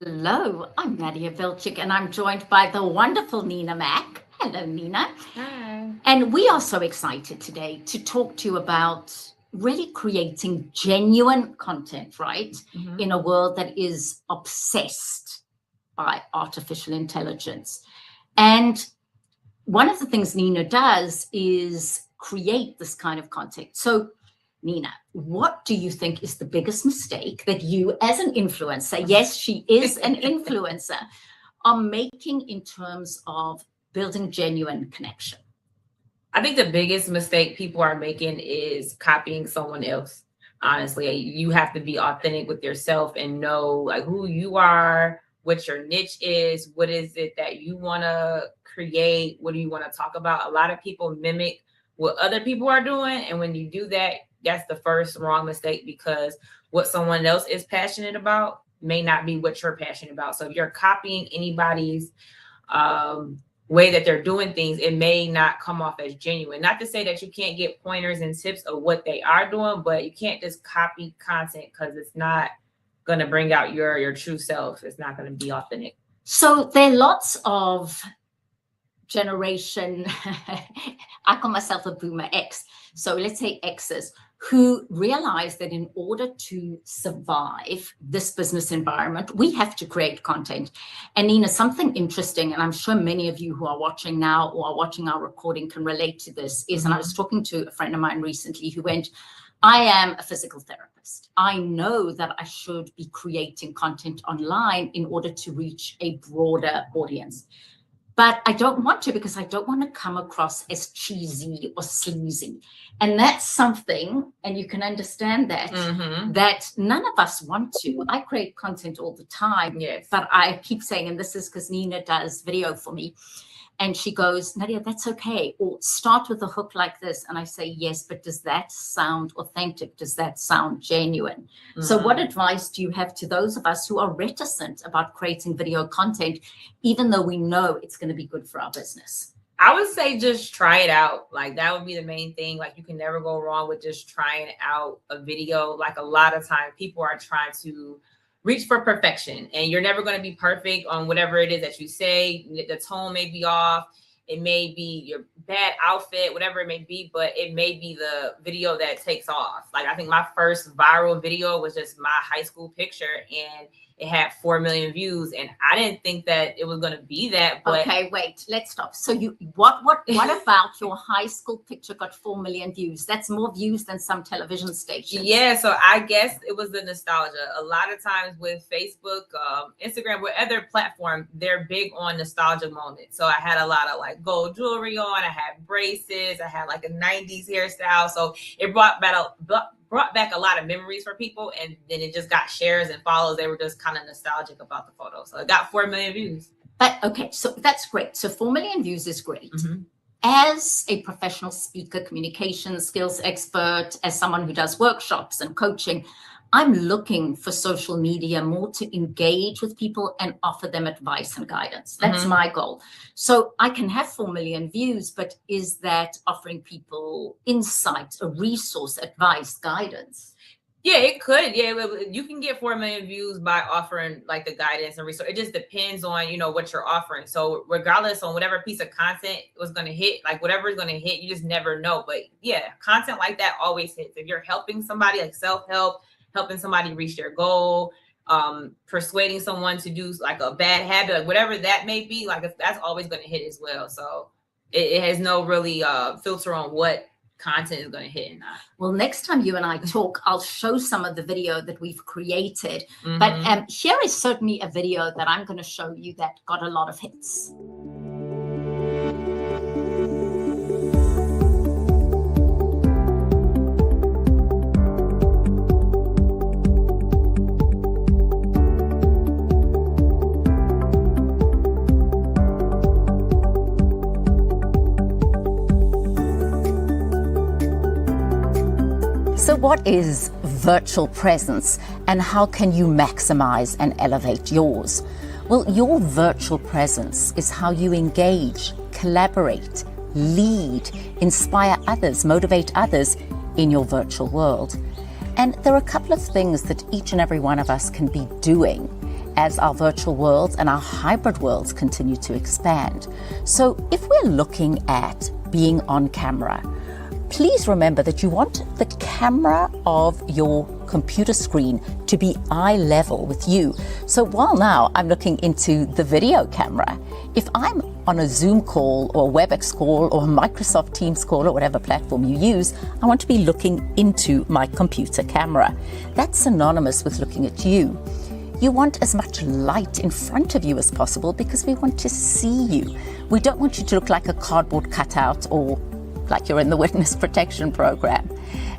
Hello, I'm Nadia and I'm joined by the wonderful Nina Mack. Hello, Nina. Hi. And we are so excited today to talk to you about really creating genuine content, right? Mhm. In a world that is obsessed by artificial intelligence. And one of the things Nina does is create this kind of content. So, Nina, what do you think is the biggest mistake that you, as an influencer, yes, she is an influencer, are making in terms of building genuine connection? I think the biggest mistake people are making is copying someone else. Honestly, you have to be authentic with yourself and know like who you are, what your niche is, what is it that you want to create, what do you want to talk about. A lot of people mimic what other people are doing, and when you do that, that's the first wrong mistake because what someone else is passionate about may not be what you're passionate about. So if you're copying anybody's way that they're doing things, it may not come off as genuine. Not to say that you can't get pointers and tips of what they are doing, but you can't just copy content because it's not going to bring out your true self. It's not going to be authentic. So there are lots of generation, I call myself a boomer X. So let's say X's who realize that in order to survive this business environment, we have to create content. And Nina, something interesting, and I'm sure many of you who are watching now or are watching our recording can relate to this, is, and I was talking to a friend of mine recently who went, I am a physical therapist. I know that I should be creating content online in order to reach a broader audience. But I don't want to because I don't want to come across as cheesy or sleazy. And that's something, and you can understand that, that none of us want to. I create content all the time, Yes. but I keep saying, and this is because Nina does video for me, and she goes, Nadia, that's okay. Or start with a hook like this. And I say, yes, but does that sound authentic? Does that sound genuine? So what advice do you have to those of us who are reticent about creating video content, even though we know it's going to be good for our business? I would say just try it out. Like that would be the main thing. Like you can never go wrong with just trying out a video. Like a lot of times people are trying to reach for perfection and you're never going to be perfect on whatever it is that you say. The tone may be off. It may be your bad outfit, whatever it may be, but it may be the video that takes off. Like I think my first viral video was just my high school picture and it had 4 million views, and I didn't think that it was going to be that. But okay, wait, let's stop. So what about your high school picture got 4 million views? That's more views than some television stations. Yeah, so I guess it was the nostalgia. A lot of times with Facebook, Instagram, with other platform, they're big on nostalgia moments. So I had a lot of like gold jewelry on. I had braces. I had like a 90s hairstyle. So it brought back a lot of memories for people, and then it just got shares and follows. They were just kind of nostalgic about the photo. So it got 4 million views. But okay, so that's great. So 4 million views is great. As a professional speaker, communication skills expert, as someone who does workshops and coaching, I'm looking for social media more to engage with people and offer them advice and guidance. That's my goal. So I can have 4 million views, but is that offering people insight, a resource, advice, guidance? Yeah, it could. Yeah, you can get 4 million views by offering like the guidance and resource. It just depends on, what you're offering. So regardless on whatever piece of content was going to hit, like whatever is going to hit, you just never know. But yeah, content like that always hits. If you're helping somebody, like self-help, helping somebody reach their goal, persuading someone to do like a bad habit, like whatever that may be, like that's always going to hit as well. So it has no really filter on what content is going to hit and not. Well, next time you and I talk, I'll show some of the video that we've created. But here is certainly a video that I'm going to show you that got a lot of hits. So what is virtual presence and how can you maximize and elevate yours? Well, your virtual presence is how you engage, collaborate, lead, inspire others, motivate others in your virtual world. And there are a couple of things that each and every one of us can be doing as our virtual worlds and our hybrid worlds continue to expand. So if we're looking at being on camera, please remember that you want the camera of your computer screen to be eye level with you. So while now I'm looking into the video camera, if I'm on a Zoom call or a WebEx call or a Microsoft Teams call or whatever platform you use, I want to be looking into my computer camera. That's synonymous with looking at you. You want as much light in front of you as possible because we want to see you. We don't want you to look like a cardboard cutout or like you're in the witness protection program.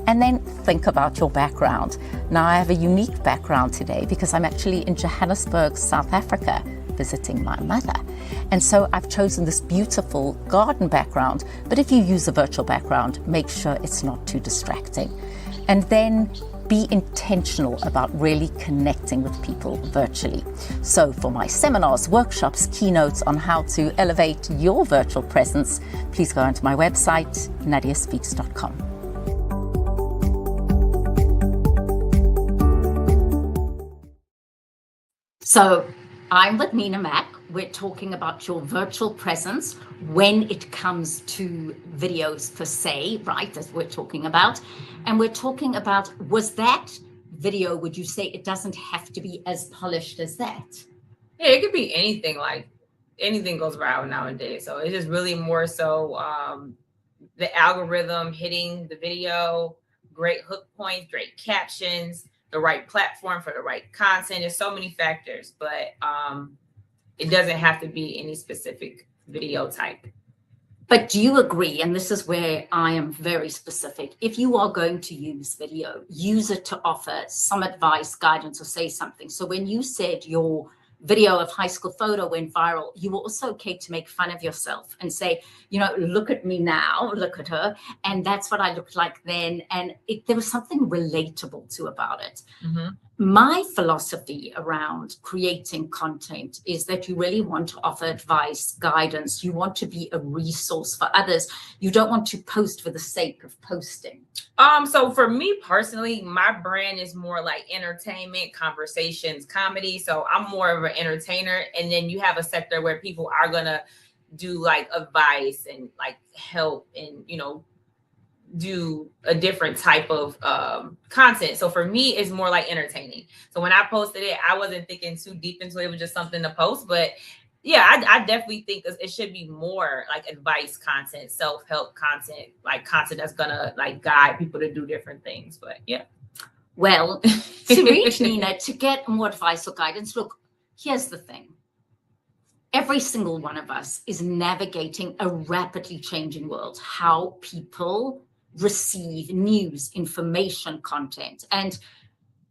And then think about your background. Now, I have a unique background today because I'm actually in Johannesburg, South Africa, visiting my mother. And so I've chosen this beautiful garden background. But if you use a virtual background, make sure it's not too distracting. And then be intentional about really connecting with people virtually. So for my seminars, workshops, keynotes on how to elevate your virtual presence, please go onto my website, nadiaspeaks.com. So I'm with Mack. We're talking about your virtual presence when it comes to videos per se, right, as we're talking about. And we're talking about, was that video, would you say it doesn't have to be as polished as that? Yeah, it could be anything. Like anything goes viral nowadays. So it's just really more so the algorithm hitting the video, great hook points, great captions, the right platform for the right content. There's so many factors, but it doesn't have to be any specific video type. But do you agree, and this is where I am very specific, if you are going to use video, use it to offer some advice, guidance, or say something. So when you said your video of high school photo went viral, you were also okay to make fun of yourself and say, you know, look at me now, look at her. And that's what I looked like then. And there was something relatable to about it. Mm-hmm. My philosophy around creating content is that you really want to offer advice, guidance. You want to be a resource for others. You don't want to post for the sake of posting. So for me personally, my brand is more like entertainment, conversations, comedy. So I'm more of an entertainer. And then you have a sector where people are going to do like advice and like help and, you know, do a different type of content. So for me, it's more like entertaining. So when I posted it, I wasn't thinking too deep into it. It was just something to post. But yeah, I definitely think it should be more like advice content, self-help content, like content that's gonna like guide people to do different things. But yeah. Well, to reach Nina, to get more advice or guidance, look, here's the thing. Every single one of us is navigating a rapidly changing world, how people receive news, information, content. And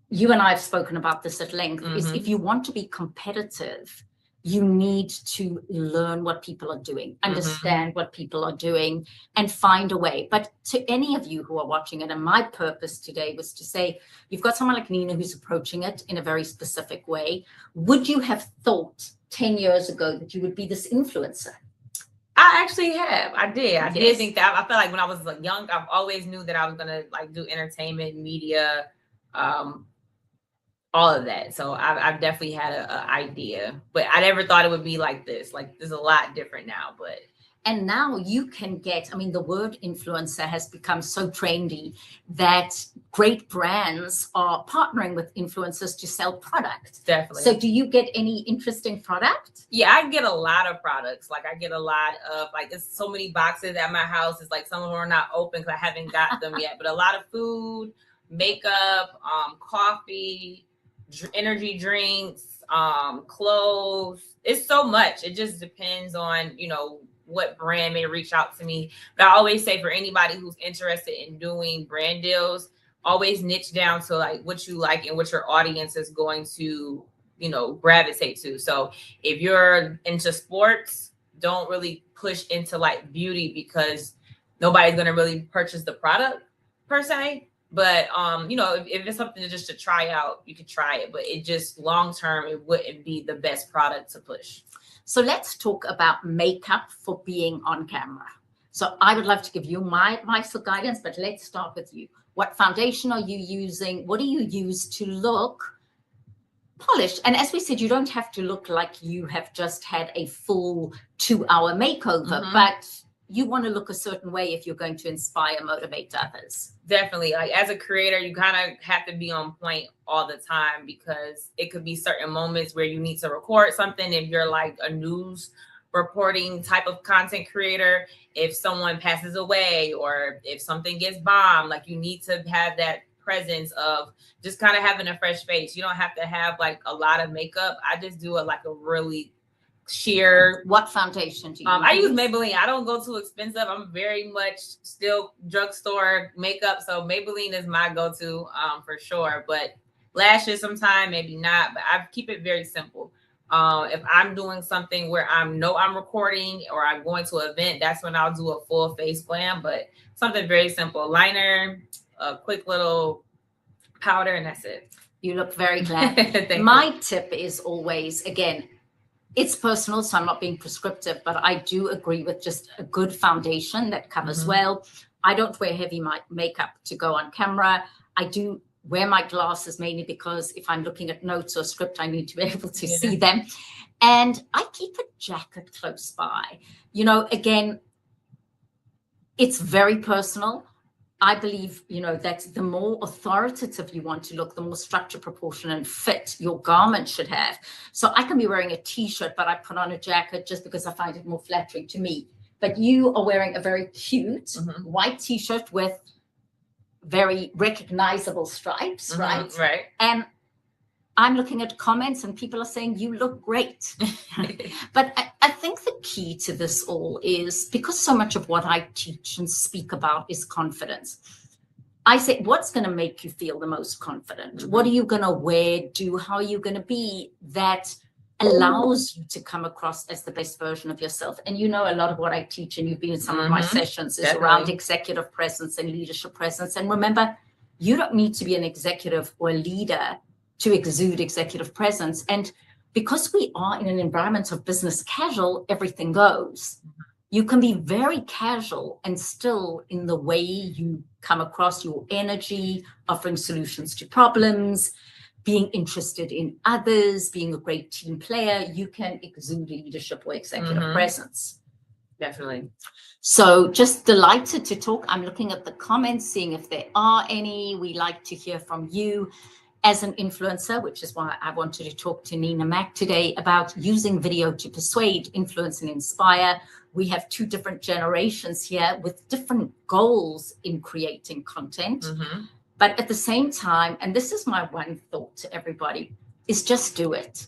you and I have spoken about this at length, is if you want to be competitive, you need to learn what people are doing, understand what people are doing, and find a way. But to any of you who are watching it, and my purpose today was to say, you've got someone like Nina who's approaching it in a very specific way. Would you have thought 10 years ago that you would be this influencer? I actually have. I did think that. I felt like when I was like young, I've always knew that I was gonna like do entertainment, media, all of that. So I've definitely had an idea, but I never thought it would be like this. Like there's a lot different now, but. And now you can get, I mean, the word influencer has become so trendy that great brands are partnering with influencers to sell products. Definitely. So do you get any interesting product? Yeah, I get a lot of products. Like I get a lot of, like, there's so many boxes at my house. It's like some of them are not open because I haven't got them yet, but a lot of food, makeup, coffee, energy drinks, clothes. It's so much. It just depends on, you know, what brand may reach out to me. But I always say for anybody who's interested in doing brand deals, always niche down to like what you like and what your audience is going to, you know, gravitate to. So if you're into sports, don't really push into like beauty because nobody's going to really purchase the product per se. But, you know, if it's something just to try out, you could try it. But it just long term, it wouldn't be the best product to push. So let's talk about makeup for being on camera. So I would love to give you my advice or guidance, but let's start with you. What foundation are you using? What do you use to look polished. And as we said, you don't have to look like you have just had a full 2-hour makeover, but you want to look a certain way if you're going to inspire, motivate others. Definitely. Like as a creator, you kind of have to be on point all the time, because it could be certain moments where you need to record something. If you're like a news reporting type of content creator, if someone passes away or if something gets bombed, like you need to have that presence of just kind of having a fresh face. You don't have to have like a lot of makeup. I just do like a really sheer. What foundation do you use? I use Maybelline. I don't go too expensive. I'm very much still drugstore makeup, so Maybelline is my go-to for sure. But lashes sometimes, maybe not, but I keep it very simple. If I'm doing something where I know I'm recording or I'm going to an event, that's when I'll do a full face glam. But something very simple: liner, a quick little powder, and that's it. You look very glad. My tip is always, again, it's personal, so I'm not being prescriptive, but I do agree with just a good foundation that covers well. I don't wear heavy makeup to go on camera. I do wear my glasses mainly because if I'm looking at notes or script, I need to be able to see them. And I keep a jacket close by. You know, again, it's very personal. I believe, you know, that the more authoritative you want to look, the more structure, proportion, and fit your garment should have. So I can be wearing a t-shirt, but I put on a jacket just because I find it more flattering to me. But you are wearing a very cute white t-shirt with very recognizable stripes, right? Right. And I'm looking at comments and people are saying, you look great. But I think the key to this all is, because so much of what I teach and speak about is confidence. I say, what's going to make you feel the most confident? What are you going to wear, do? How are you going to be that allows you to come across as the best version of yourself? And you know, a lot of what I teach, and you've been in some of my sessions, is around executive presence and leadership presence. And remember, you don't need to be an executive or a leader to exude executive presence. And because we are in an environment of business casual, everything goes. You can be very casual and still, in the way you come across, your energy, offering solutions to problems, being interested in others, being a great team player, you can exude leadership or executive presence. Definitely. So just delighted to talk. I'm looking at the comments, seeing if there are any. We like to hear from you as an influencer, which is why I wanted to talk to Nina Mack today about using video to persuade, influence, and inspire. We have two different generations here with different goals in creating content. But at the same time, and this is my one thought to everybody, is just do it.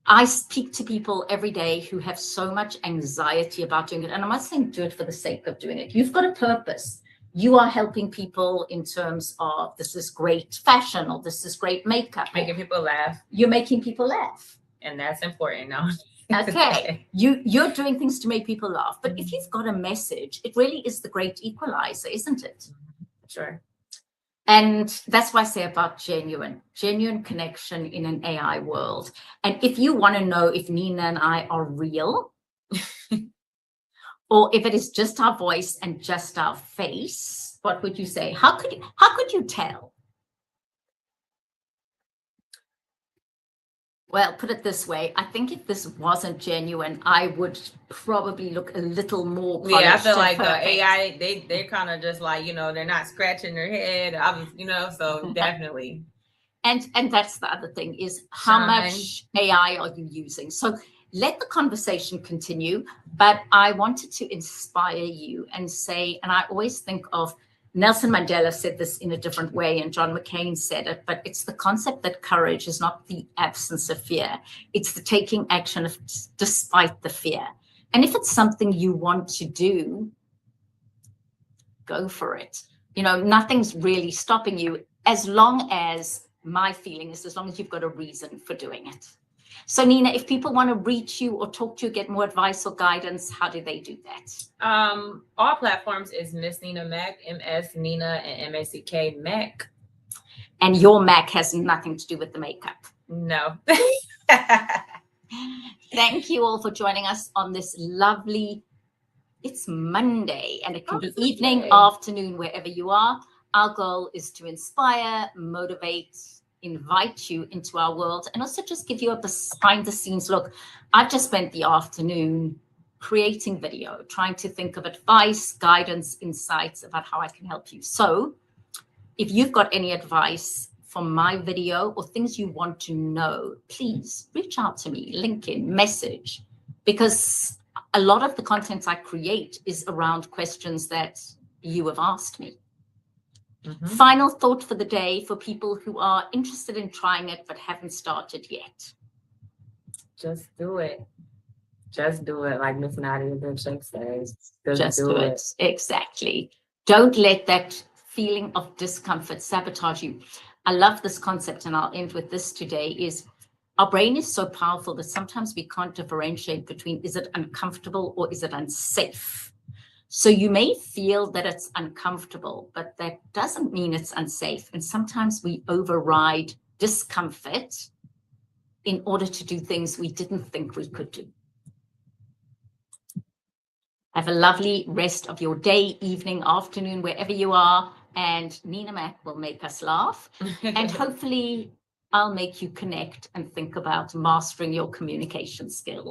I speak to people every day who have so much anxiety about doing it. And I'm not saying do it for the sake of doing it. You've got a purpose. You are helping people in terms of, this is great fashion, or this is great makeup. Making people laugh. You're making people laugh. And that's important now. Okay. You're doing things to make people laugh. But if you've got a message, it really is the great equalizer, isn't it? Sure. And that's what I say about genuine connection in an AI world. And if you want to know if Nina and I are real, or if it is just our voice and just our face, what would you say? How could you tell? Well, put it this way. I think if this wasn't genuine, I would probably look a little more polished. Yeah, I feel like the AI, they're kind of just like, you know, they're not scratching their head, you know, so definitely. And that's the other thing is, how much AI are you using? So let the conversation continue, but I wanted to inspire you and say, and I always think of Nelson Mandela said this in a different way, and John McCain said it, but it's the concept that courage is not the absence of fear. It's the taking action despite the fear. And if it's something you want to do, go for it. You know, nothing's really stopping you, as long as, my feeling is, as long as you've got a reason for doing it. So Nina, if people want to reach you or talk to you, get more advice or guidance, how do they do that? All platforms is Miss Nina Mack, MS Nina and MACK Mack. And your Mac has nothing to do with the makeup. No. Thank you all for joining us on this lovely, it's Monday, and it can be evening, afternoon, wherever you are. Our goal is to inspire, motivate, invite you into our world and also just give you a behind the scenes look. I've just spent the afternoon creating video, trying to think of advice, guidance, insights about how I can help you. So if you've got any advice from my video or things you want to know, please reach out to me, LinkedIn, message, because a lot of the content I create is around questions that you have asked me. Final thought for the day for people who are interested in trying it but haven't started yet. Just do it. Just do it, like Miss Nadia Bishop says. Just do it. Exactly. Don't let that feeling of discomfort sabotage you. I love this concept, and I'll end with this today, is our brain is so powerful that sometimes we can't differentiate between is it uncomfortable or is it unsafe. So you may feel that it's uncomfortable, but that doesn't mean it's unsafe. And sometimes we override discomfort in order to do things we didn't think we could do. Have a lovely rest of your day, evening, afternoon, wherever you are. And Nina Mack will make us laugh. And hopefully I'll make you connect and think about mastering your communication skills.